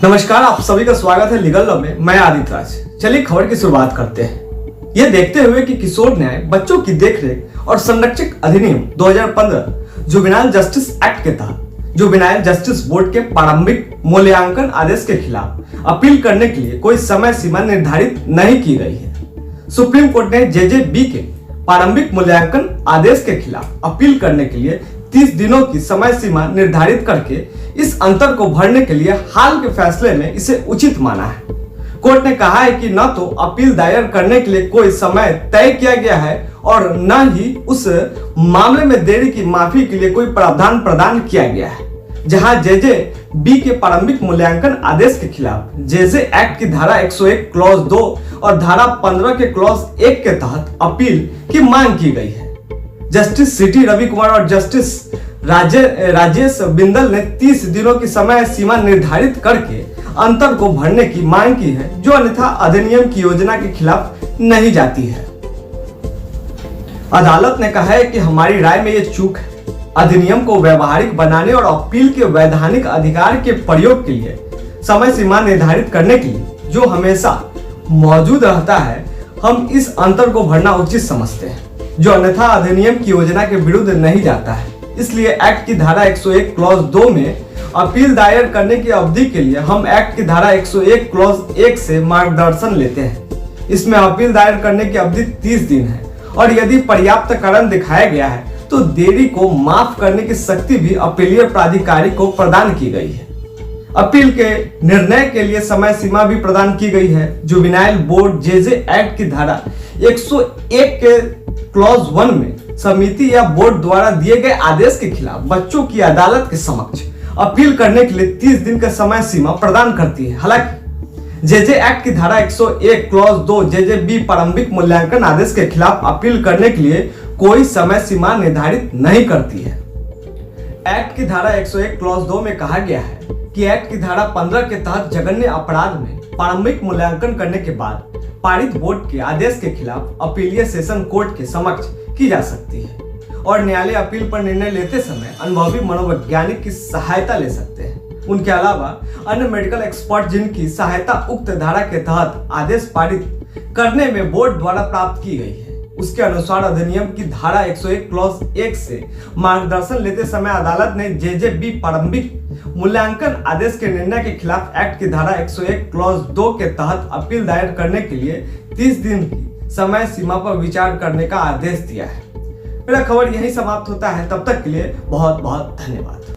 नमस्कार, आप सभी का स्वागत है लीगल लॉ में। मैं आदित्य राज। चलिए खबर की शुरुआत करते हैं। यह देखते हुए कि किशोर न्याय, बच्चों की देखरेख और संरक्षक अधिनियम 2015 जुवेनाइल जस्टिस एक्ट के तहत जुवेनाइल जस्टिस बोर्ड के प्रारंभिक मूल्यांकन आदेश के खिलाफ अपील करने के लिए कोई समय सीमा निर्धारित नहीं की गई है। सुप्रीम कोर्ट ने JJB के प्रारंभिक मूल्यांकन आदेश के खिलाफ अपील करने के लिए 30 दिनों की समय सीमा निर्धारित करके इस अंतर को भरने के लिए हाल के फैसले में इसे उचित माना है। कोर्ट ने कहा है कि न तो अपील दायर करने के लिए कोई समय तय किया गया है और न ही उस मामले में देरी की माफी के लिए कोई प्रावधान प्रदान किया गया है। जहां JJB के प्रारंभिक मूल्यांकन आदेश के खिलाफ JJ एक्ट की धारा 101 क्लॉज 2 और धारा 15 के क्लॉज 1 के तहत अपील की मांग की गई है। जस्टिस CT रवि कुमार और जस्टिस राजेश बिंदल ने 30 दिनों की समय सीमा निर्धारित करके अंतर को भरने की मांग की है, जो अन्यथा अधिनियम की योजना के खिलाफ नहीं जाती है। अदालत ने कहा है कि हमारी राय में यह चूक है। अधिनियम को व्यवहारिक बनाने और अपील के वैधानिक अधिकार के प्रयोग के लिए समय सीमा निर्धारित करने के लिए जो हमेशा मौजूद रहता है, हम इस अंतर को भरना उचित समझते हैं, जो अन्यथा अधिनियम की योजना के विरुद्ध नहीं जाता है। इसलिए एक्ट की धारा 101 क्लॉज 2 में अपील दायर करने की अवधि के लिए हम एक्ट की धारा 101 क्लॉज 1 से मार्गदर्शन लेते हैं। इसमें अपील दायर करने की अवधि 30 दिन है और यदि पर्याप्त कारण दिखाया गया है तो देरी को माफ करने की शक्ति भी अपीलीय प्राधिकारी को प्रदान की गई है। अपील के निर्णय के लिए समय सीमा भी प्रदान की गई है। जुवेनाइल बोर्ड JJ एक्ट की धारा 101 के क्लॉज 1 में समिति या बोर्ड द्वारा दिए गए आदेश के खिलाफ बच्चों की अदालत के समक्ष अपील करने के लिए 30 दिन का समय सीमा प्रदान करती है। हालांकि JJ एक्ट की धारा 101 क्लॉज 2 JJB प्रारंभिक मूल्यांकन आदेश के खिलाफ अपील करने के लिए कोई समय सीमा निर्धारित नहीं करती है। एक्ट की धारा 101 क्लॉज 2 में कहा गया है कि एक्ट की धारा 15 के तहत जघन्य अपराध में प्रारंभिक मूल्यांकन करने के बाद पारित बोर्ड के आदेश के खिलाफ अपीलीय सेशन कोर्ट के समक्ष की जा सकती है और न्यायालय अपील पर निर्णय लेते समय अनुभवी मनोवैज्ञानिक की सहायता ले सकते हैं। उनके अलावा अन्य मेडिकल एक्सपर्ट जिनकी सहायता उक्त धारा के तहत आदेश पारित करने में बोर्ड द्वारा प्राप्त की गई है। उसके अनुसार अधिनियम की धारा 101 क्लॉज 1 से मार्गदर्शन लेते समय अदालत ने JJB प्रारंभिक मूल्यांकन आदेश के निर्णय के खिलाफ एक्ट की धारा 101 क्लॉज 2 के तहत अपील दायर करने के लिए 30 दिन की समय सीमा पर विचार करने का आदेश दिया है। मेरा खबर यही समाप्त होता है। तब तक के लिए बहुत बहुत धन्यवाद।